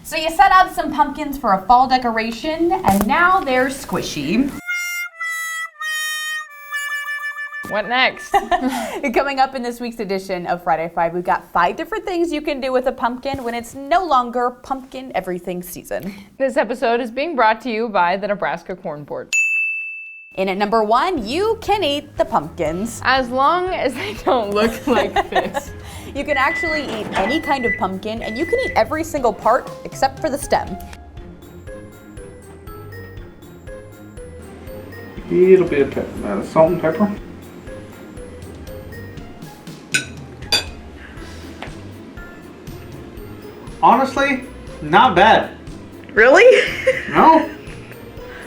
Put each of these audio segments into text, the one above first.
So you set out some pumpkins for a fall decoration, and now they're squishy. What next? Coming up in this week's edition of Friday 5, we've got 5 different things you can do with a pumpkin when it's no longer pumpkin everything season. This episode is being brought to you by the Nebraska Corn Board. In at number 1, you can eat the pumpkins. As long as they don't look like this. You can actually eat any kind of pumpkin, and you can eat every single part except for the stem. A little bit of salt and pepper. Honestly, not bad. Really? No.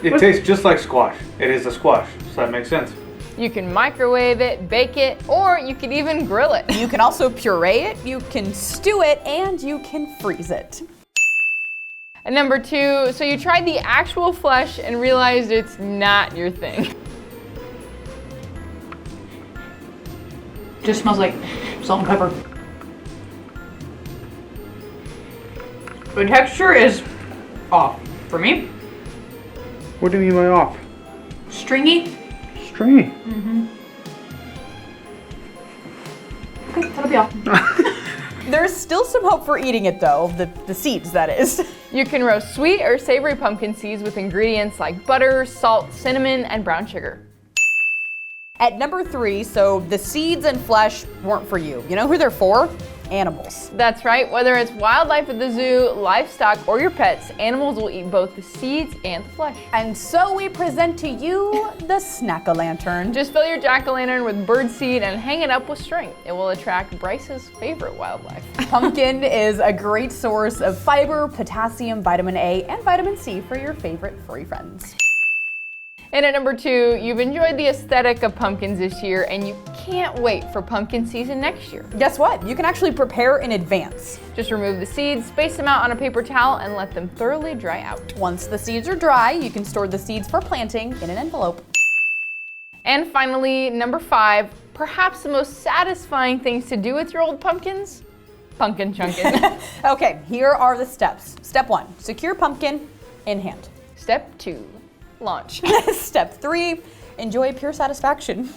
It tastes just like squash. It is a squash, so that makes sense. You can microwave it, bake it, or you could even grill it. You can also puree it, you can stew it, and you can freeze it. And number 2, so you tried the actual flesh and realized it's not your thing. Just smells like salt and pepper. The texture is off for me. What do you mean by off? Stringy. Stringy. Okay, that'll be all. There's still some hope for eating it though, the seeds that is. You can roast sweet or savory pumpkin seeds with ingredients like butter, salt, cinnamon, and brown sugar. At number 3, so the seeds and flesh weren't for you. You know who they're for? Animals. That's right, whether it's wildlife at the zoo, livestock, or your pets, animals will eat both the seeds and the flesh. And so we present to you the Snack-a-Lantern. Just fill your jack-o'-lantern with birdseed and hang it up with string. It will attract Bryce's favorite wildlife. Pumpkin is a great source of fiber, potassium, vitamin A, and vitamin C for your favorite furry friends. And at number 2, you've enjoyed the aesthetic of pumpkins this year and you can't wait for pumpkin season next year. Guess what? You can actually prepare in advance. Just remove the seeds, space them out on a paper towel, and let them thoroughly dry out. Once the seeds are dry, you can store the seeds for planting in an envelope. And finally, number 5, perhaps the most satisfying things to do with your old pumpkins? Punkin Chunkin. Okay, here are the steps. Step 1, secure pumpkin in hand. Step 2, launch. Step 3, enjoy pure satisfaction.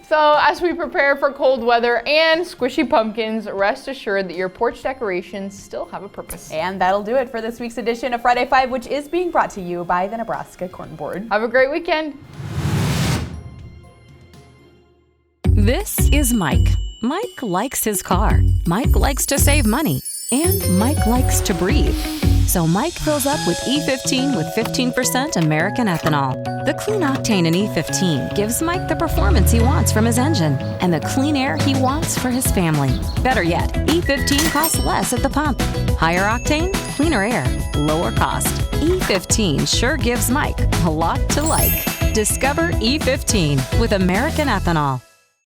So as we prepare for cold weather and squishy pumpkins, rest assured that your porch decorations still have a purpose. And that'll do it for this week's edition of Friday 5, which is being brought to you by the Nebraska Corn Board. Have a great weekend. This is Mike. Mike likes his car. Mike likes to save money. And Mike likes to breathe. So Mike fills up with E15 with 15% American ethanol. The clean octane in E15 gives Mike the performance he wants from his engine and the clean air he wants for his family. Better yet, E15 costs less at the pump. Higher octane, cleaner air, lower cost. E15 sure gives Mike a lot to like. Discover E15 with American ethanol.